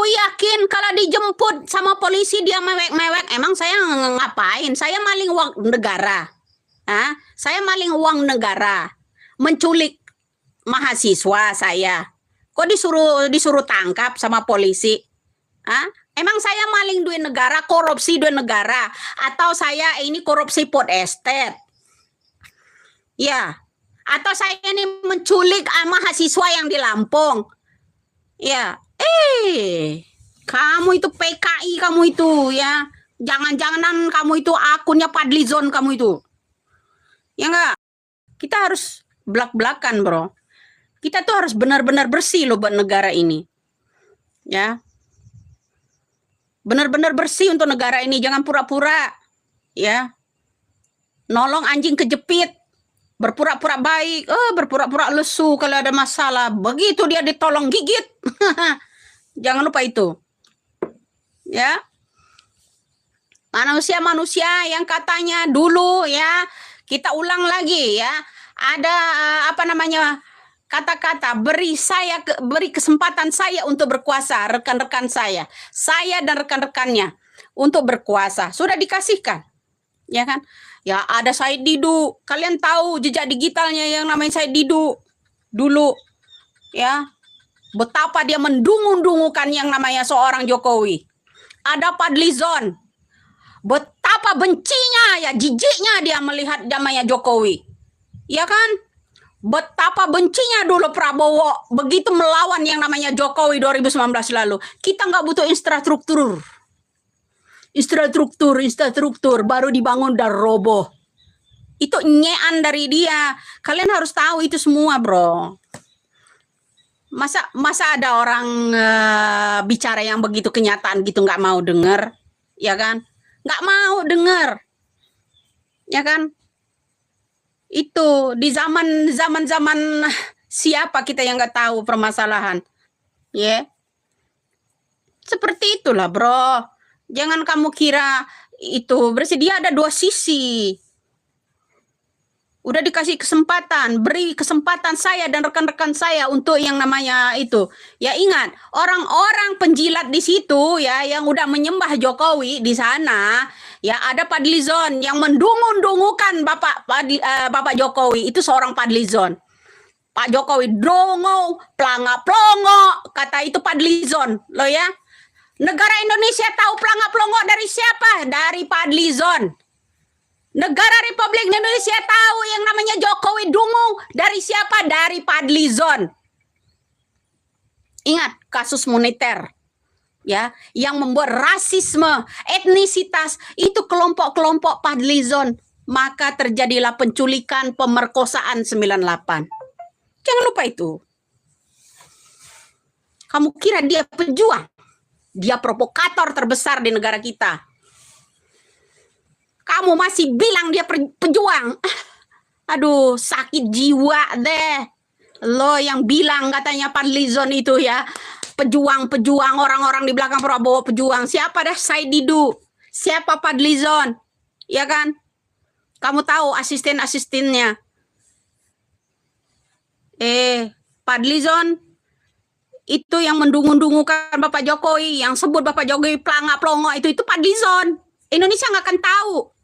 Aku yakin kalau dijemput sama polisi dia mewek-mewek, emang saya ngapain? Saya maling uang negara. Saya maling uang negara. Menculik mahasiswa saya. Kok disuruh tangkap sama polisi? Emang saya maling duit negara, korupsi duit negara, atau saya ini korupsi pot estate? Ya. Atau saya ini menculik mahasiswa yang di Lampung? Ya. Kamu itu PKI kamu itu ya. Jangan-jangan kamu itu akunnya Fadlizon kamu itu. Ya enggak? Kita harus belak-belakan, bro. Kita tuh harus benar-benar bersih loh buat negara ini. Ya. Benar-benar bersih untuk negara ini, jangan pura-pura. Ya. Nolong anjing kejepit. Berpura-pura baik, berpura-pura lesu kalau ada masalah. Begitu dia ditolong gigit. Jangan lupa itu. Ya. Manusia-manusia yang katanya dulu ya, kita ulang lagi ya. Ada kata-kata beri kesempatan saya untuk berkuasa, rekan-rekan saya dan rekan-rekannya untuk berkuasa. Sudah dikasihkan. Ya kan? Ya ada Said Didu, kalian tahu jejak digitalnya yang namanya Said Didu dulu, ya betapa dia mendungu-dungukan yang namanya seorang Jokowi. Ada Fadlizon, betapa bencinya ya, jijiknya dia melihat namanya Jokowi, ya kan? Betapa bencinya dulu Prabowo begitu melawan yang namanya Jokowi 2019 lalu. Kita nggak butuh infrastruktur baru dibangun dan roboh. Itu nyean dari dia. Kalian harus tahu itu semua, bro. Masa ada orang bicara yang begitu kenyataan gitu nggak mau dengar, ya kan? Nggak mau dengar, ya kan? Itu di zaman siapa kita yang nggak tahu permasalahan, ya? Seperti itulah, bro. Jangan kamu kira itu bersedia, ada dua sisi. Udah dikasih kesempatan, beri kesempatan saya dan rekan-rekan saya untuk yang namanya itu. Ya ingat, orang-orang penjilat di situ ya yang udah menyembah Jokowi di sana, ya ada Fadlizon yang mendungu-dungukan Bapak Jokowi, itu seorang Fadlizon. Pak Jokowi dongo, pelanga-plongo, kata itu Fadlizon, lo ya. Negara Indonesia tahu pelanga-plongo dari siapa? Dari Fadlizon. Negara Republik Indonesia tahu yang namanya Jokowi dungu dari siapa? Dari Fadlizon. Ingat kasus moneter, ya, yang membuat rasisme, etnisitas itu kelompok-kelompok Fadlizon. Maka terjadilah penculikan, pemerkosaan 98. Jangan lupa itu. Kamu kira dia pejuang? Dia provokator terbesar di negara kita. Kamu masih bilang dia pejuang. Aduh, sakit jiwa deh. Lo yang bilang katanya Fadlizon itu ya, pejuang-pejuang, orang-orang di belakang Prabowo pejuang. Siapa dah Said Didu? Siapa Fadlizon? Ya kan? Kamu tahu asisten-asistennya. Fadlizon itu yang mendungu-dungukan Bapak Jokowi, yang sebut Bapak Jokowi pelanga-plongo itu Fadlizon. Indonesia nggak akan tahu,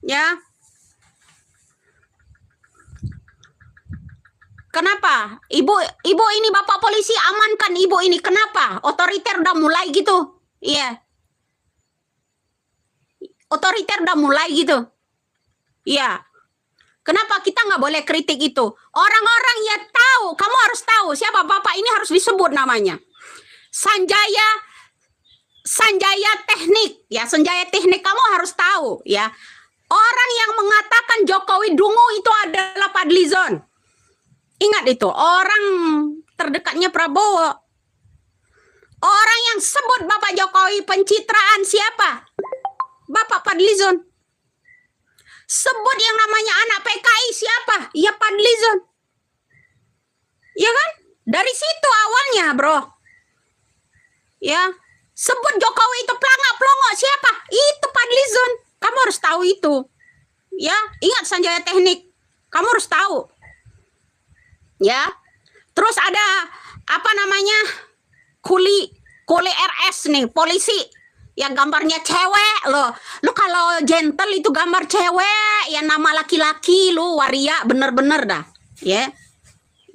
ya. Kenapa? Ibu ini Bapak polisi amankan ibu ini. Kenapa? Otoriter udah mulai gitu. Iya. Otoriter udah mulai gitu. Iya. Kenapa kita nggak boleh kritik itu? Orang-orang ya tahu, kamu harus tahu siapa Bapak ini, harus disebut namanya. Sanjaya Teknik, ya, Sanjaya Teknik kamu harus tahu, ya. Orang yang mengatakan Jokowi dungu itu adalah Fadlizon. Ingat itu, orang terdekatnya Prabowo. Orang yang sebut Bapak Jokowi pencitraan siapa? Bapak Fadlizon. Sebut yang namanya anak PKI siapa? Ya Fadlizon. Ya kan? Dari situ awalnya, bro. Ya. Sebut Jokowi itu pelanga-plongo siapa? Itu Fadlizon. Kamu harus tahu itu. Ya, ingat Sanjaya Teknik. Kamu harus tahu. Ya. Terus ada apa namanya? Kuli Kuli RS nih, polisi yang gambarnya cewek loh. Lu kalau gentle itu gambar cewek, ya nama laki-laki lu waria bener-bener dah. Ya.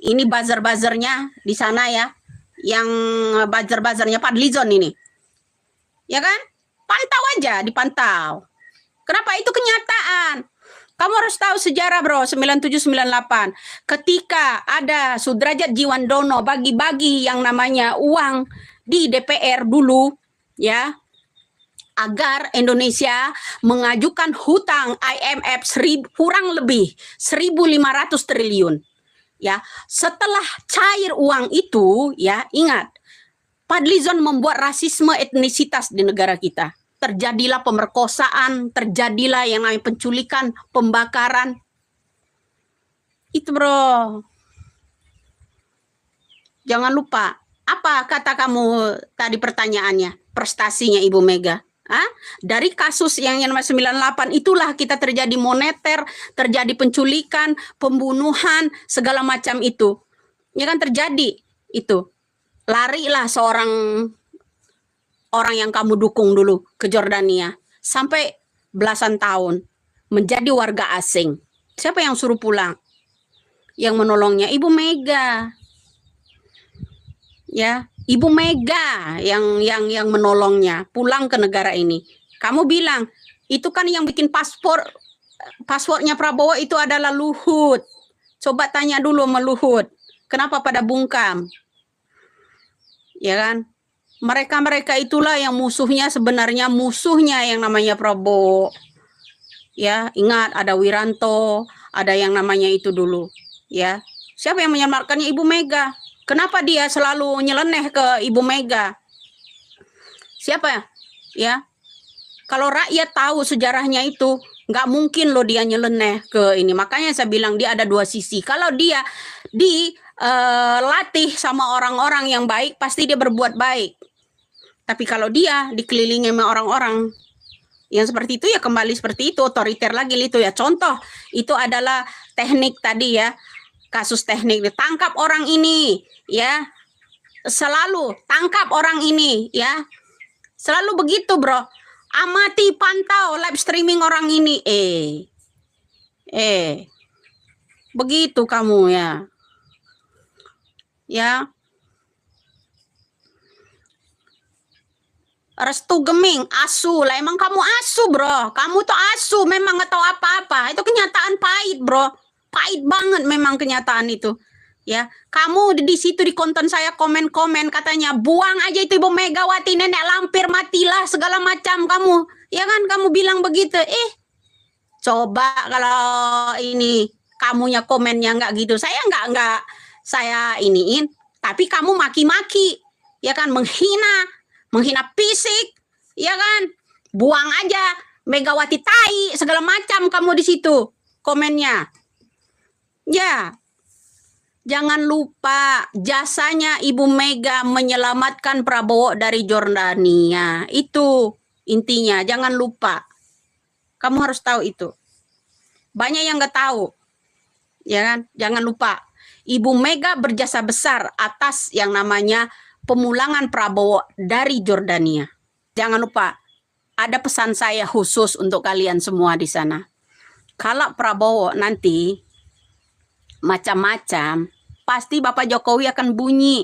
Ini buzzer-buzzernya di sana ya. Yang buzzer-buzzernya Fadlizon ini. Ya kan? Pantau aja, dipantau. Kenapa? Itu kenyataan. Kamu harus tahu sejarah bro, 9798. Ketika ada Sudrajat Djiwandono bagi-bagi yang namanya uang di DPR dulu, ya, agar Indonesia mengajukan hutang IMF kurang lebih 1.500 triliun. Ya, setelah cair uang itu, ya, ingat, Fadlizon membuat rasisme etnisitas di negara kita. Terjadilah pemerkosaan, terjadilah yang namanya penculikan, pembakaran. Itu bro. Jangan lupa, apa kata kamu tadi pertanyaannya? Prestasinya Ibu Mega. Hah? Dari kasus yang nomor 98 itulah kita terjadi moneter, terjadi penculikan, pembunuhan, segala macam itu. Ya kan terjadi itu. Larilah seorang orang yang kamu dukung dulu ke Jordania sampai belasan tahun menjadi warga asing. Siapa yang suruh pulang? Yang menolongnya Ibu Mega. Ya, Ibu Mega yang menolongnya pulang ke negara ini. Kamu bilang itu kan yang bikin paspornya Prabowo itu adalah Luhut. Coba tanya dulu sama Luhut, kenapa pada bungkam? Ya kan? Mereka itulah yang musuhnya, sebenarnya musuhnya yang namanya Prabowo. Ya, ingat ada Wiranto, ada yang namanya itu dulu. Ya, siapa yang menyelamatkannya? Ibu Mega. Kenapa dia selalu nyeleneh ke Ibu Mega? Siapa? Ya, kalau rakyat tahu sejarahnya itu, nggak mungkin loh dia nyeleneh ke ini. Makanya saya bilang dia ada dua sisi. Kalau dia dilatih sama orang-orang yang baik, pasti dia berbuat baik. Tapi kalau dia dikelilingi sama orang-orang yang seperti itu, ya kembali seperti itu, otoriter lagi itu ya. Contoh, itu adalah teknik tadi ya, kasus teknik. Tangkap orang ini, ya. Selalu tangkap orang ini, ya. Selalu begitu, bro. Amati, pantau live streaming orang ini. Begitu kamu ya. Ya. Restu Geming, asu lah. Emang kamu asu bro, kamu tuh asu, memang nggak tahu apa-apa. Itu kenyataan pahit bro, pahit banget memang kenyataan itu. Ya, kamu di situ di konten saya komen-komen katanya buang aja itu Ibu Megawati, nenek lampir, matilah segala macam kamu. Ya kan kamu bilang begitu. Coba kalau ini kamunya komennya nggak gitu, saya nggak saya iniin, tapi kamu maki-maki, ya kan, menghina fisik, ya kan, buang aja Megawati tai segala macam kamu di situ komennya. Ya, jangan lupa jasanya Ibu Mega menyelamatkan Prabowo dari Jordania. Itu intinya, jangan lupa. Kamu harus tahu itu. Banyak yang nggak tahu, ya kan? Jangan lupa, Ibu Mega berjasa besar atas yang namanya pemulangan Prabowo dari Jordania. Jangan lupa, ada pesan saya khusus untuk kalian semua di sana. Kalau Prabowo nanti macam-macam, pasti Bapak Jokowi akan bunyi.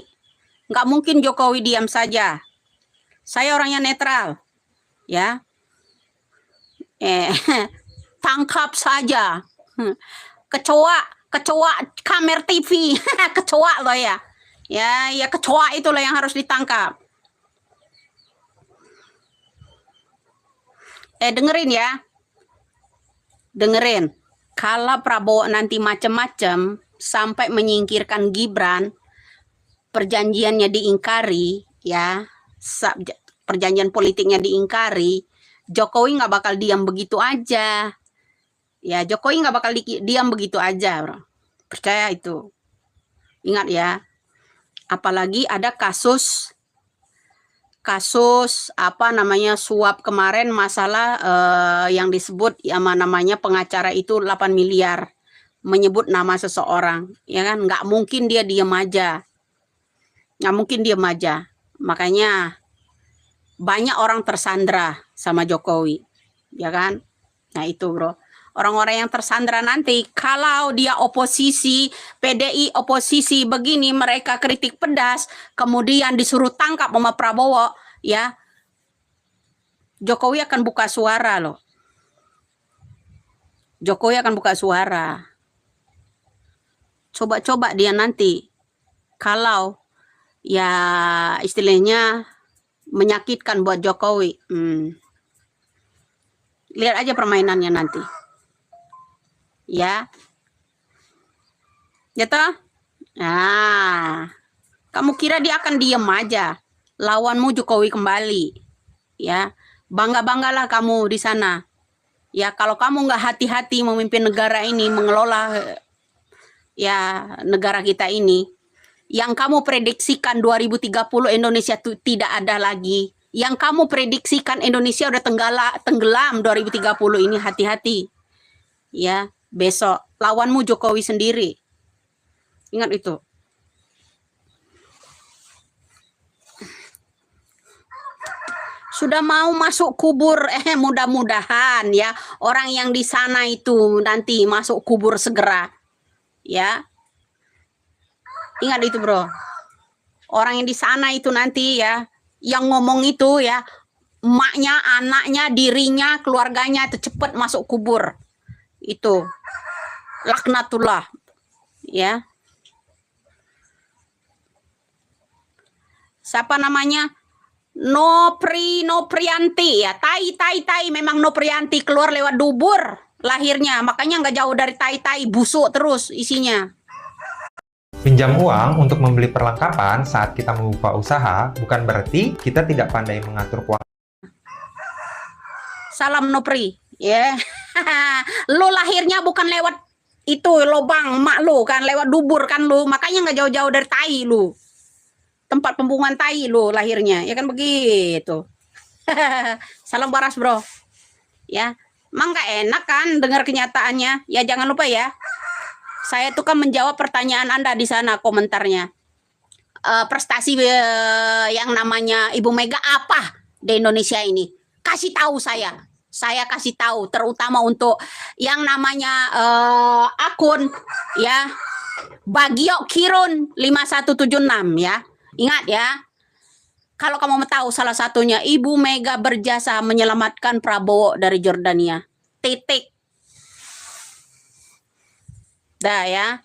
Nggak mungkin Jokowi diam saja. Saya orangnya netral, ya. Tangkap saja. Kecoa Kamer TV, kecoa loh ya. Ya kecoa itulah yang harus ditangkap. Dengerin ya. Dengerin. Kalau Prabowo nanti macam-macam sampai menyingkirkan Gibran, perjanjiannya diingkari, ya. Perjanjian politiknya diingkari, Jokowi nggak bakal diam begitu aja. Ya, Jokowi nggak bakal diam begitu aja, bro. Percaya itu. Ingat ya. Apalagi ada kasus apa namanya suap kemarin, masalah yang disebut sama namanya pengacara itu 8 miliar menyebut nama seseorang, ya kan, nggak mungkin dia diam aja, nggak mungkin diam aja. Makanya banyak orang tersandra sama Jokowi, ya kan? Nah itu bro, orang-orang yang tersandra nanti kalau dia oposisi, PDI oposisi begini, mereka kritik pedas, kemudian disuruh tangkap sama Prabowo, ya Jokowi akan buka suara loh. Jokowi akan buka suara. Coba-coba dia nanti kalau ya istilahnya menyakitkan buat Jokowi. Lihat aja permainannya nanti. Ya. Ya toh? Nah, kamu kira dia akan diem aja? Lawanmu Jokowi kembali. Ya. Bangga-banggalah kamu di sana. Ya, kalau kamu nggak hati-hati memimpin negara ini, mengelola ya negara kita ini, yang kamu prediksikan 2030 Indonesia itu tidak ada lagi. Yang kamu prediksikan Indonesia udah tenggelam 2030 ini, hati-hati. Ya, besok lawanmu Jokowi sendiri. Ingat itu. Sudah mau masuk kubur, mudah-mudahan ya orang yang di sana itu nanti masuk kubur segera. Ya. Ingat itu, bro. Orang yang di sana itu nanti ya, yang ngomong itu ya, emaknya, anaknya, dirinya, keluarganya itu cepat masuk kubur. Itu. Laknatullah. Ya. Siapa namanya? Noprianti ya, tai memang Noprianti keluar lewat dubur lahirnya, makanya nggak jauh dari tai busuk terus isinya. Pinjam uang untuk membeli perlengkapan saat kita membuka usaha bukan berarti kita tidak pandai mengatur keuangan. Salam Nopri, ya. Lu lahirnya bukan lewat itu lobang emak lu kan, lewat dubur kan lu, makanya nggak jauh-jauh dari tai lu. Tempat pembuangan tai lo lahirnya, ya kan begitu. Salam waras bro. Ya, emang gak enak kan dengar kenyataannya. Ya jangan lupa ya, saya tuh kan menjawab pertanyaan Anda di sana komentarnya. Prestasi yang namanya Ibu Mega apa di Indonesia ini? Kasih tahu saya kasih tahu, terutama untuk yang namanya akun ya Bagio Kirun 5176 ya. Ingat ya, kalau kamu mau tahu salah satunya, Ibu Mega berjasa menyelamatkan Prabowo dari Jordania. Titik. Dah ya.